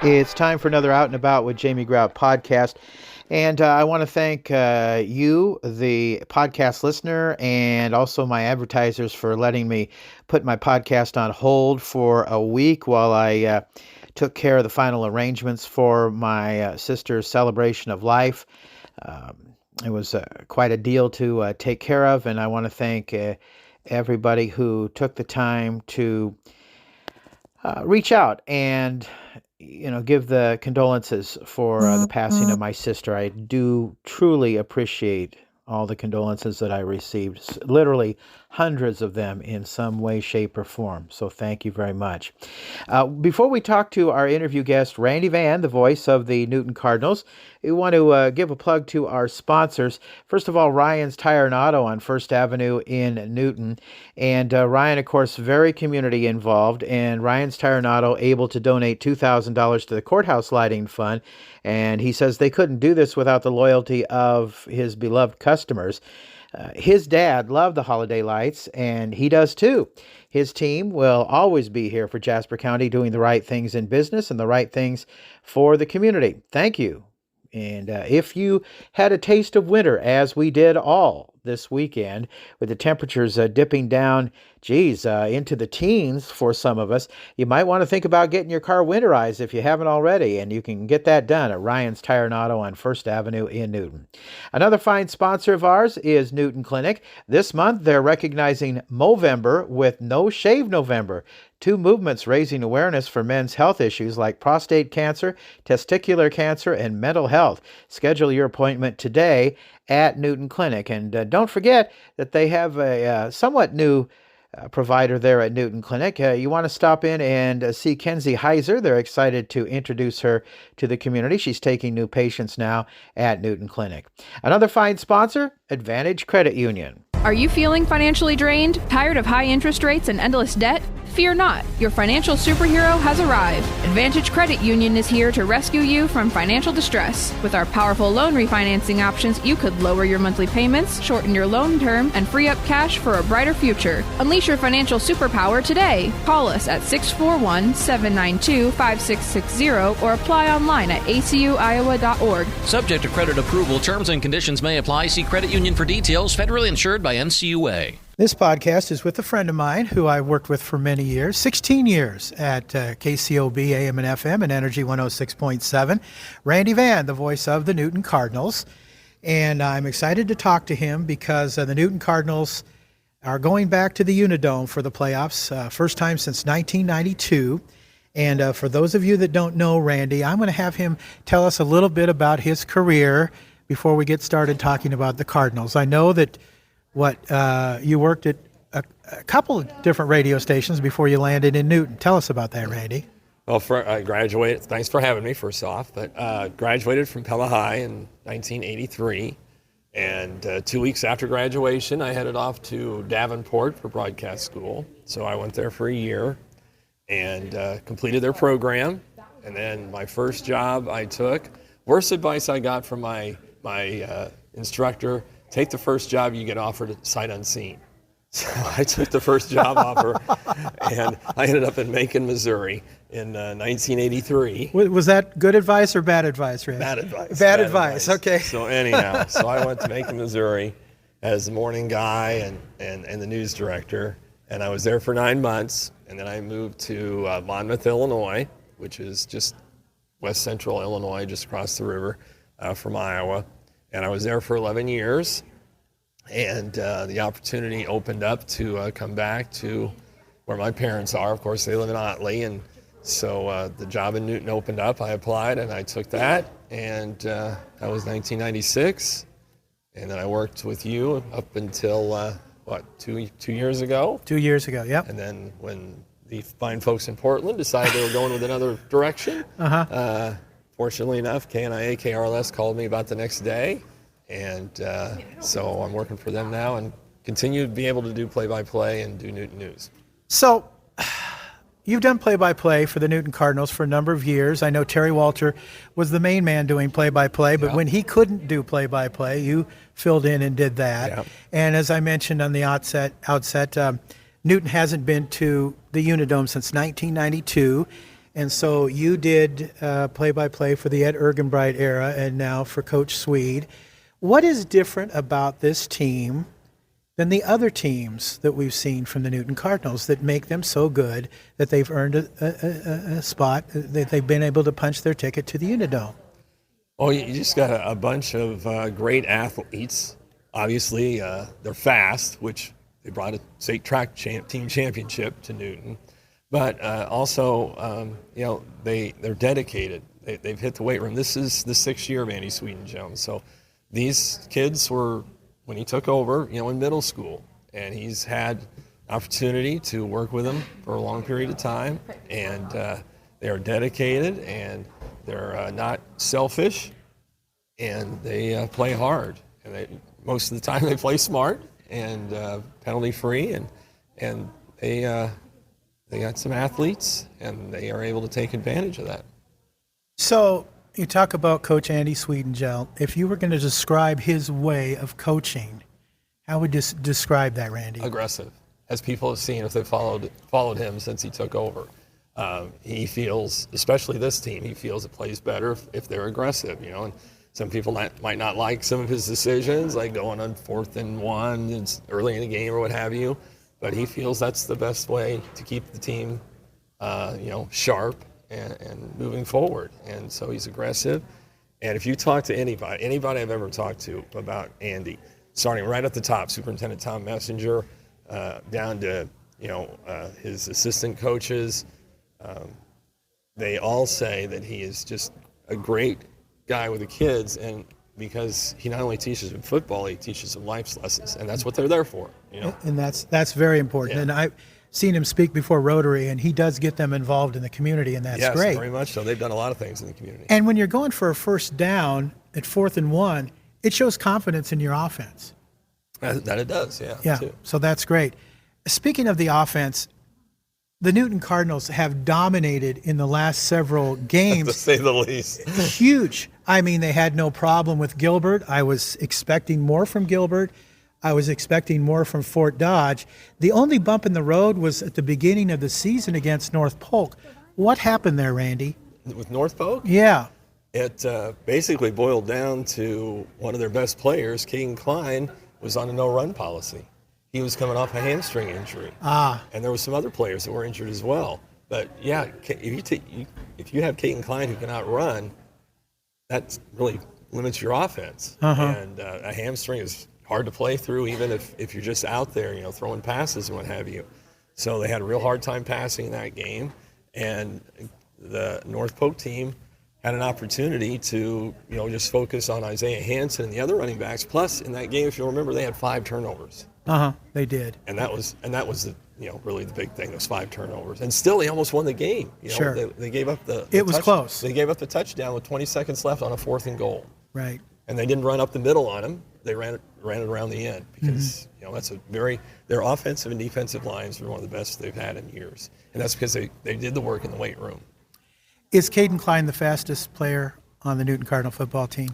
It's time for another Out and About with Jamie Grout podcast. And I want to thank you, the podcast listener, and also my advertisers for letting me put my podcast on hold for a week while I took care of the final arrangements for my sister's celebration of life. It was quite a deal to take care of, and I want to thank everybody who took the time to reach out and give the condolences for the passing of my sister. I do truly appreciate all the condolences that I received, literally hundreds of them in some way, shape, or form. So thank you very much. Before we talk to our interview guest, Randy Van, the voice of the Newton Cardinals, we want to give a plug to our sponsors. First of all, Ryan's Tire and Auto on First Avenue in Newton. And Ryan, of course, very community involved. And Ryan's Tire and Auto able to donate $2,000 to the Courthouse Lighting Fund. And he says they couldn't do this without the loyalty of his beloved customers. His dad loved the holiday lights, and he does too. His team will always be here for Jasper County, doing the right things in business and the right things for the community. Thank you. And if you had a taste of winter, as we did all this weekend, with the temperatures dipping down, into the teens for some of us, you might want to think about getting your car winterized if you haven't already, and you can get that done at Ryan's Tire and Auto on First Avenue in Newton. Another fine sponsor of ours is Newton Clinic. This month, they're recognizing Movember with No Shave November. Two movements raising awareness for men's health issues like prostate cancer, testicular cancer, and mental health. Schedule your appointment today at Newton Clinic. And don't forget that they have a somewhat new provider there at Newton Clinic. You want to stop in and see Kenzie Heiser. They're excited to introduce her to the community. She's taking new patients now at Newton Clinic. Another fine sponsor, Advantage Credit Union. Are you feeling financially drained? Tired of high interest rates and endless debt? Fear not, your financial superhero has arrived. Advantage Credit Union is here to rescue you from financial distress. With our powerful loan refinancing options, you could lower your monthly payments, shorten your loan term, and free up cash for a brighter future. Unleash your financial superpower today. Call us at 641-792-5660 or apply online at acuiowa.org. Subject to credit approval, terms and conditions may apply. See credit union for details. Federally insured by NCUA. This podcast is with a friend of mine who I worked with for many years, 16 years at KCOB AM and FM and Energy 106.7, Randy Van, the voice of the Newton Cardinals. And I'm excited to talk to him because the Newton Cardinals are going back to the UNI Dome for the playoffs, first time since 1992. And for those of you that don't know Randy, I'm going to have him tell us a little bit about his career before we get started talking about the Cardinals. I know that you worked at a couple of different radio stations before you landed in Newton. Tell us about that, Randy. Well, I graduated. Thanks for having me, first off. But graduated from Pella High in 1983. And 2 weeks after graduation, I headed off to Davenport for broadcast school. So I went there for a year and completed their program. And then my first job I took, worst advice I got from my instructor, take the first job you get offered sight unseen. So I took the first job offer, and I ended up in Macon, Missouri in 1983. Was that good advice or bad advice, Randy? Bad advice. Bad advice, okay. So anyhow, I went to Macon, Missouri as the morning guy and the news director, and I was there for 9 months, and then I moved to Monmouth, Illinois, which is just west central Illinois, just across the river from Iowa. And I was there for 11 years, and the opportunity opened up to come back to where my parents are. Of course, they live in Otley, and so the job in Newton opened up. I applied, and I took that, and that was 1996. And then I worked with you up until, 2 years ago? 2 years ago, yep. And then when the fine folks in Portland decided they were going with another direction, fortunately enough, KNIA, KRLS called me about the next day, and so I'm working for them now and continue to be able to do play-by-play and do Newton News. So you've done play-by-play for the Newton Cardinals for a number of years. I know Terry Walter was the main man doing play-by-play, but when he couldn't do play-by-play, you filled in and did that. Yeah. And as I mentioned on the outset, Newton hasn't been to the UNI Dome since 1992. And so you did play-by-play for the Ed Ergenbright era and now for Coach Swede. What is different about this team than the other teams that we've seen from the Newton Cardinals that make them so good that they've earned a spot, that they've been able to punch their ticket to the UNI Dome? Well, you just got a bunch of great athletes. Obviously, they're fast, which they brought a state track team championship to Newton. But also, they're dedicated. They've hit the weight room. This is the 6th year of Andy Sweden-Jones. So these kids were, when he took over, in middle school. And he's had opportunity to work with them for a long period of time. And they are dedicated, and they're not selfish, and they play hard. And most of the time they play smart and penalty-free, and they got some athletes, and they are able to take advantage of that. So you talk about Coach Andy Sweden-Jones. If you were going to describe his way of coaching, how would you describe that, Randy? Aggressive, as people have seen if they followed him since he took over. He feels, especially this team, he feels it plays better if they're aggressive, and some people might not like some of his decisions, like going on 4th and 1, it's early in the game or what have you, but he feels that's the best way to keep the team, sharp and moving forward. And so he's aggressive. And if you talk to anybody I've ever talked to about Andy, starting right at the top, Superintendent Tom Messenger, down to his assistant coaches, they all say that he is just a great guy with the kids, and because he not only teaches them football, he teaches them life lessons, and that's what they're there for. And that's very important. Yeah. And I've seen him speak before Rotary, and he does get them involved in the community, and that's great. Yes, very much so. They've done a lot of things in the community. And when you're going for a first down at 4th and 1, it shows confidence in your offense. That it does, yeah. Yeah, too. So that's great. Speaking of the offense, the Newton Cardinals have dominated in the last several games. To say the least. Huge. I mean, they had no problem with Gilbert. I was expecting more from Gilbert. I was expecting more from Fort Dodge. The only bump in the road was at the beginning of the season against North Polk. What happened there, Randy? With North Polk? Yeah. It basically boiled down to one of their best players, Caden Klein, was on a no-run policy. He was coming off a hamstring injury. And there were some other players that were injured as well. But, yeah, if you have Caden Klein who can outrun, that really limits your offense. And a hamstring is hard to play through, even if you're just out there, throwing passes and what have you. So they had a real hard time passing that game. And the North Polk team had an opportunity to, just focus on Isaiah Hansen and the other running backs. Plus, in that game, if you'll remember, they had 5 turnovers. They did. And that was the, really the big thing, those 5 turnovers. And still, they almost won the game. Sure. They gave up it was close. They gave up the touchdown with 20 seconds left on a 4th and goal. Right. And they didn't run up the middle on them. They ran it around the end because, that's their offensive and defensive lines are one of the best they've had in years. And that's because they did the work in the weight room. Is Caden Klein the fastest player on the Newton Cardinal football team?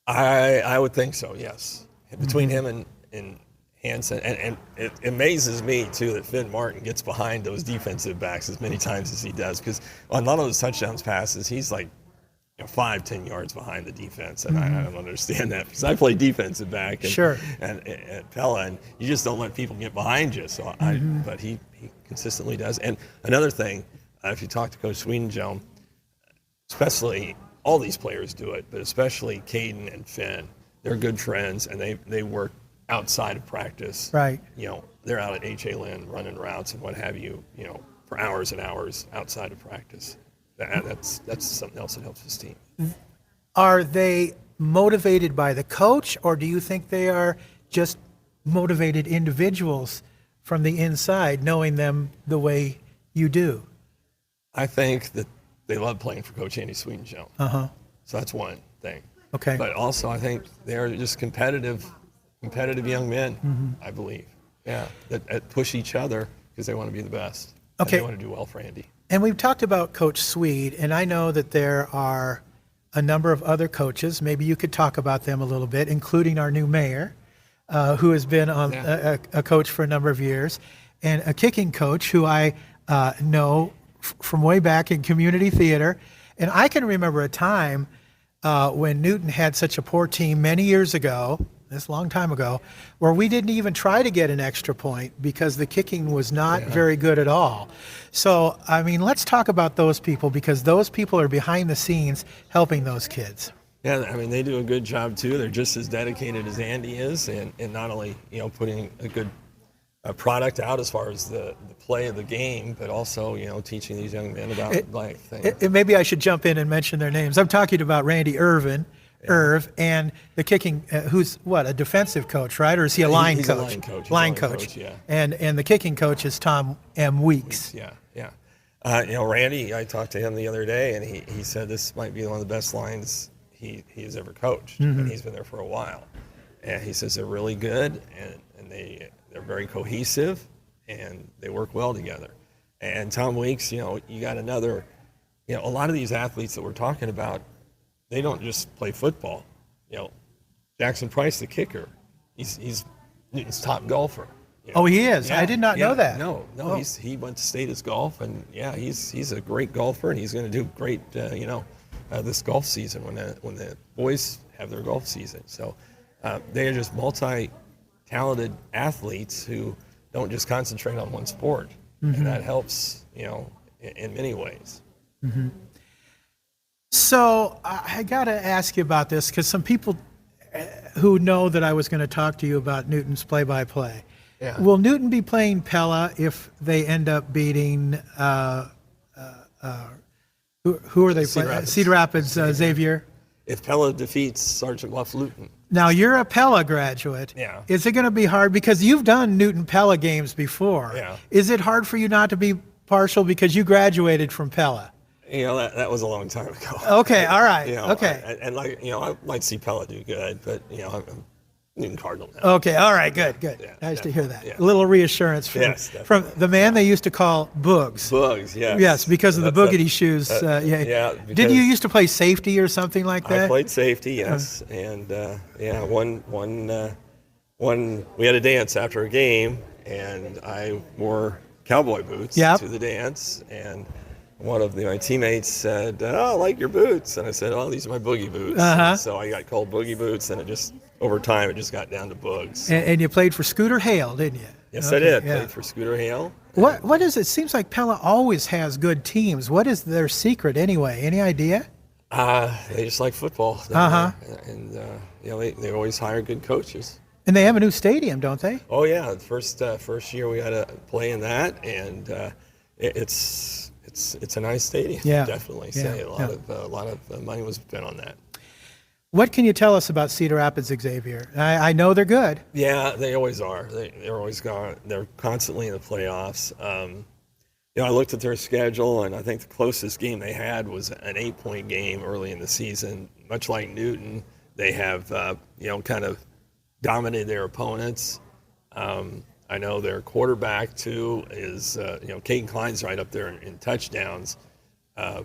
I would think so, yes. Between him and Hansen, and it amazes me too that Finn Martin gets behind those defensive backs as many times as he does, because on a lot of those touchdowns passes, he's like 5-10 yards behind the defense, and I don't understand that because I play defensive back and at Pella, and you just don't let people get behind you. So but he consistently does. And another thing, if you talk to Coach Sweden-Jones, especially all these players do it, but especially Caden and Finn, they're good friends, and they work outside of practice. Right. They're out at H.A. Lynn running routes and what have you, for hours and hours outside of practice. That's something else that helps this team. Are they motivated by the coach, or do you think they are just motivated individuals from the inside, knowing them the way you do? I think that they love playing for Coach Andy Sweden-Jones. So that's one thing. Okay. But also I think they're just competitive young men, I believe. Yeah, that push each other because they want to be the best. Okay. And they want to do well for Andy. And we've talked about Coach Swede, and I know that there are a number of other coaches. Maybe you could talk about them a little bit, including our new mayor, who has been a coach for a number of years, and a kicking coach who I know from way back in community theater. And I can remember a time when Newton had such a poor team many years ago, this long time ago, where we didn't even try to get an extra point because the kicking was not very good at all. So, I mean, let's talk about those people, because those people are behind the scenes helping those kids. Yeah, I mean, they do a good job too. They're just as dedicated as Andy is, and not only, putting a good product out as far as the play of the game, but also, teaching these young men about life things. Maybe I should jump in and mention their names. I'm talking about Randy Irv, and the kicking, who's a defensive coach, right? Or is he a line He's coach? A line coach. Line coach. Yeah. And the kicking coach is Tom M. Weeks. Yeah. Randy, I talked to him the other day, and he said this might be one of the best lines he has ever coached, and he's been there for a while. And he says they're really good, and they're very cohesive, and they work well together. And Tom Weeks, you got another, a lot of these athletes that we're talking about, they don't just play football. Jackson Price, the kicker, he's Newton's top golfer. Oh, he is? Yeah, I did not know that. No, oh. He went to Status Golf, and he's a great golfer, and he's going to do great, this golf season when the boys have their golf season. So they are just multi-talented athletes who don't just concentrate on one sport, and that helps, in many ways. Mm-hmm. So I got to ask you about this, because some people who know that I was going to talk to you about Newton's play-by-play. Yeah. Will Newton be playing Pella if they end up beating who are they playing? Cedar Rapids, Xavier. If Pella defeats Sergeant Bluff Luton. Now, you're a Pella graduate. Yeah. Is it going to be hard, because you've done Newton Pella games before? Yeah. Is it hard for you not to be partial because you graduated from Pella? That was a long time ago. Okay, all right. Okay. I might see Pella do good, but I'm Newton Cardinal now. Okay, all right, good. Yeah, nice to hear that. Yeah. A little reassurance from the man they used to call Boogs. Boogs, yes. Yes, because of the boogity shoes. Did you used to play safety or something like that? I played safety, yes. And one we had a dance after a game, and I wore cowboy boots to the dance, and one of my teammates said, "Oh, I like your boots," and I said, "Oh, these are my boogie boots." So I got called boogie boots, and over time it just got down to Boogs. And you played for Scooter Hale, didn't you? Yes, I did. Played for Scooter Hale. What is it? Seems like Pella always has good teams. What is their secret anyway? Any idea? They just like football. And they always hire good coaches. And they have a new stadium, don't they? Oh yeah, the first year we had to play in that, and it's a nice stadium. Yeah, definitely. Say a lot of money was spent on that. What can you tell us about Cedar Rapids, Xavier? I know they're good. Yeah, they always are. They're always gone. They're constantly in the playoffs. I looked at their schedule, and I think the closest game they had was an 8-point game early in the season. Much like Newton, they have kind of dominated their opponents. I know their quarterback too is Caden Klein's right up there in touchdowns.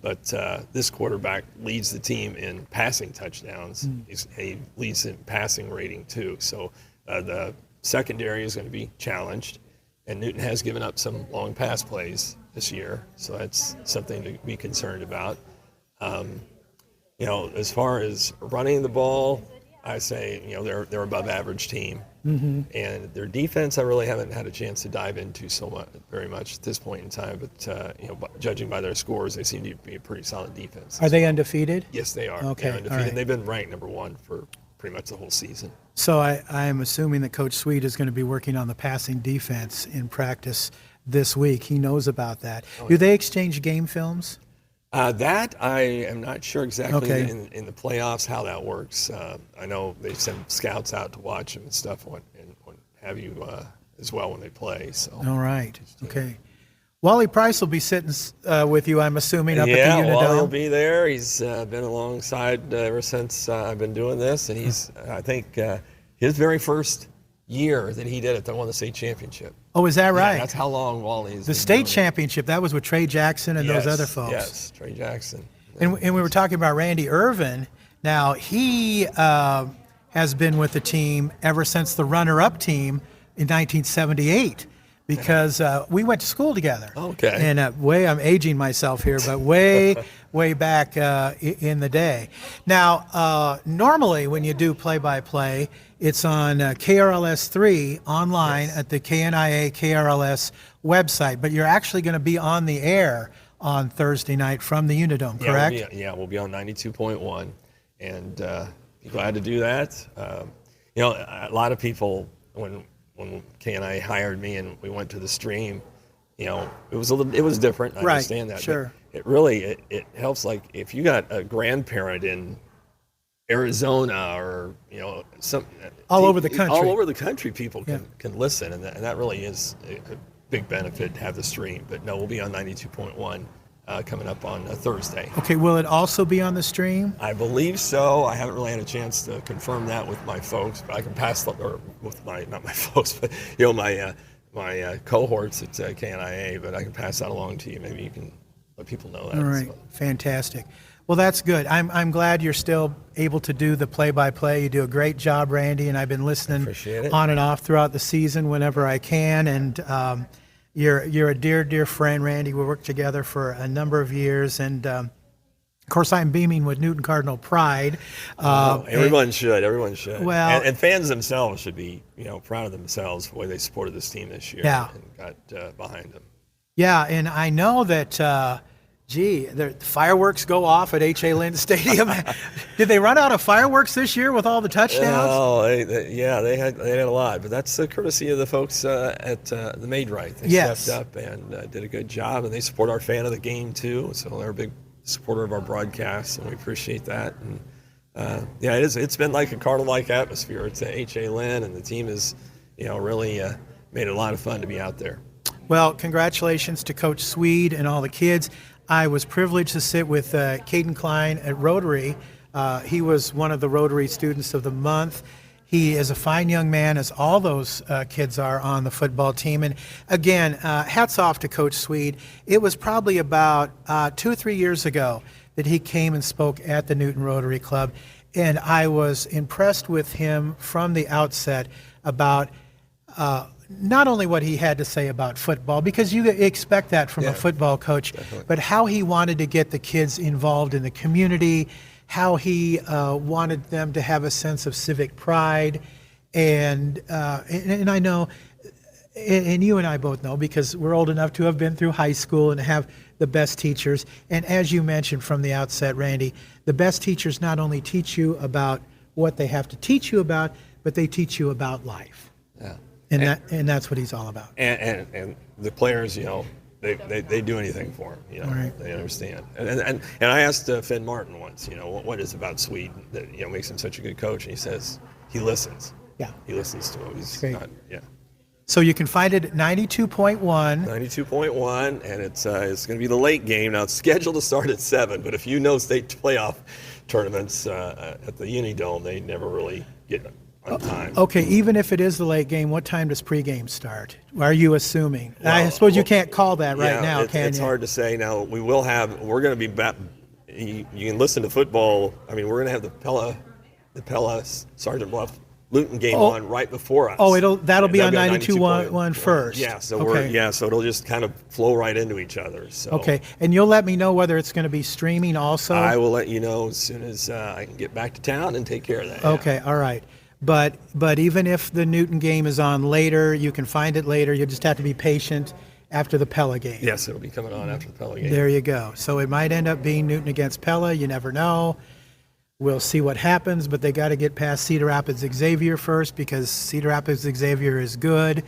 But this quarterback leads the team in passing touchdowns. He leads in passing rating too. So the secondary is going to be challenged, and Newton has given up some long pass plays this year, so that's something to be concerned about. As far as running the ball, I say they're above average team. And their defense, I really haven't had a chance to dive into very much at this point in time. But judging by their scores, they seem to be a pretty solid defense. Are they undefeated? Yes, they are. Okay, they're undefeated. all right. They've been ranked number 1 for pretty much the whole season. So I'm assuming that Coach Sweet is going to be working on the passing defense in practice this week. He knows about that. Do they exchange game films? That I am not sure exactly in the playoffs how that works. I know they send scouts out to watch them and stuff, and have you as well when they play. So. All right. Okay. Wally Price will be sitting with you, I'm assuming, up at the UNI Dome. Yeah, Wally will be there. He's been alongside ever since I've been doing this, and he's I think his very first year that he did it, they won the state championship. Oh, is that right? Yeah, that's how long Wally's the state championship. That was with Trey Jackson and those other folks. Yes, Trey Jackson. And we were talking about Randy Irvin. Now, he has been with the team ever since the runner-up team in 1978, because we went to school together. Okay. And I'm aging myself here, but way back in the day. Now, normally when you do play-by-play, it's on KRLS-3 online at the KNIA KRLS website, but you're actually going to be on the air on Thursday night from the UNI Dome, correct? We'll be on 92.1, and be glad to do that. A lot of people, when KNIA hired me and we went to the stream, it was different. I understand that. Sure. But it really helps. Like if you got a grandparent in Arizona or all over the country. All over the country, people can listen, and that really is a big benefit to have the stream. But no, we'll be on 92.1 coming up on a Thursday. Okay, will it also be on the stream? I believe so. I haven't really had a chance to confirm that with my folks, but I can pass or with not my folks, but my cohorts at KNIA. But I can pass that along to you. Maybe you can let people know that. All right, fantastic. Well, that's good. I'm glad you're still able to do the play-by-play. You do a great job, Randy, and I've been listening on and off throughout the season whenever I can. And you're a dear friend, Randy. We worked together for a number of years, and of course, I'm beaming with Newton Cardinal pride. Everyone should. Well, and fans themselves should be proud of themselves for the way they supported this team this year. Yeah. And got behind them. Yeah, and I know that. The fireworks go off at H.A. Lynn Stadium. Did they run out of fireworks this year with all the touchdowns? Oh, they had a lot, but that's the courtesy of the folks at the Made Right. They stepped up and did a good job, and they support our fan of the game too. So they're a big supporter of our broadcast, and we appreciate that. And it's been like a Cardinal-like atmosphere. It's at H.A. Lynn, and the team has really made it a lot of fun to be out there. Well, congratulations to Coach Swede and all the kids. I was privileged to sit with Caden Klein at Rotary. He was one of the Rotary Students of the Month. He is a fine young man, as all those kids are on the football team. And again, hats off to Coach Swede. It was probably about 2 or 3 years ago that he came and spoke at the Newton Rotary Club. And I was impressed with him from the outset about not only what he had to say about football, because you expect that from a football coach, but how he wanted to get the kids involved in the community, how he wanted them to have a sense of civic pride. And I know, and you and I both know, because we're old enough to have been through high school and have the best teachers. And as you mentioned from the outset, Randy, the best teachers not only teach you about what they have to teach you about, but they teach you about life. Yeah. And that's what he's all about. And the players, they do anything for him. Right. They understand. And I asked Finn Martin once, what is about Swede that makes him such a good coach? And he says he listens. Yeah. He listens to him. He's great. not. Yeah. So you can find it at 92.1. 92.1, and it's going to be the late game. Now it's scheduled to start at 7, but if state playoff tournaments at the UNI Dome, they never really get on time. Okay, even if it is the late game, what time does pregame start? Are you assuming? I suppose you can't call that right now, can you? It's hard to say. Now, we're going to be back. You can listen to football. I mean, we're going to have the Pella Sergeant Bluff Luton game on right before us. Oh, that'll be on 92.1 first. Yeah, so okay. So it'll just kind of flow right into each other. So. Okay, and you'll let me know whether it's going to be streaming also? I will let you know as soon as I can get back to town and take care of that. Okay, all right. But even if the Newton game is on later, you can find it later. You just have to be patient after the Pella game. Yes, it'll be coming on after the Pella game. There you go. So it might end up being Newton against Pella. You never know. We'll see what happens, but they got to get past Cedar Rapids Xavier first, because Cedar Rapids Xavier is good.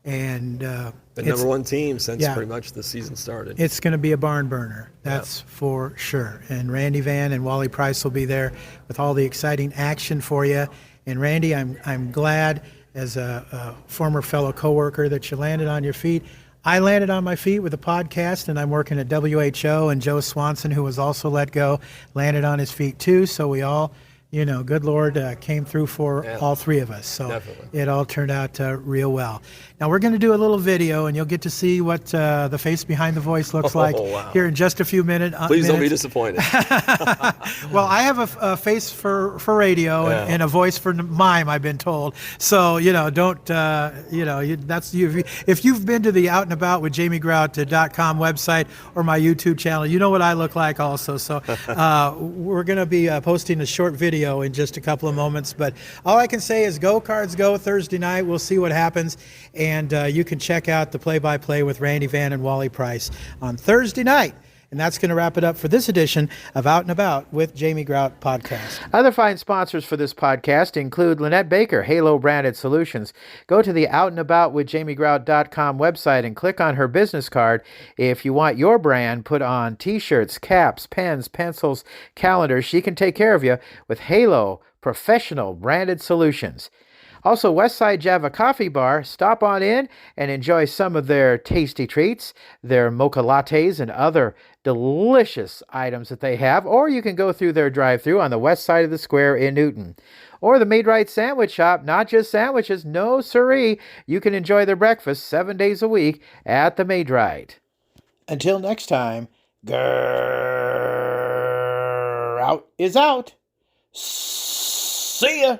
And the number one team since pretty much the season started. It's going to be a barn burner, that's for sure. And Randy Van and Wally Price will be there with all the exciting action for you. And Randy, I'm glad, as a former fellow coworker, that you landed on your feet. I landed on my feet with a podcast, and I'm working at WHO, and Joe Swanson, who was also let go, landed on his feet too. So we all, good Lord came through for all three of us. So Definitely. it all turned out real well. Now we're going to do a little video, and you'll get to see what the face behind the voice looks like wow. here in just a few minutes. Please don't be disappointed. Well, I have a face for radio and a voice for mime, I've been told. So, don't, that's you. If you've been to the Out and About with JamieGrout.com website or my YouTube channel, you know what I look like also. So we're going to be posting a short video in just a couple of moments. But all I can say is go Cards go Thursday night. We'll see what happens. And you can check out the play-by-play with Randy Van and Wally Price on Thursday night. And that's going to wrap it up for this edition of Out and About with Jamie Grout podcast. Other fine sponsors for this podcast include Lynette Baker, Halo Branded Solutions. Go to the Out and About with JamieGrout.com website and click on her business card if you want your brand put on t-shirts, caps, pens, pencils, calendars. She can take care of you with Halo Professional Branded Solutions. Also, Westside Java Coffee Bar. Stop on in and enjoy some of their tasty treats, their mocha lattes, and other delicious items that they have. Or you can go through their drive-thru on the west side of the square in Newton. Or the Made Right Sandwich Shop. Not just sandwiches, no siree. You can enjoy their breakfast 7 days a week at the Made Right. Until next time, Grout is out. See ya.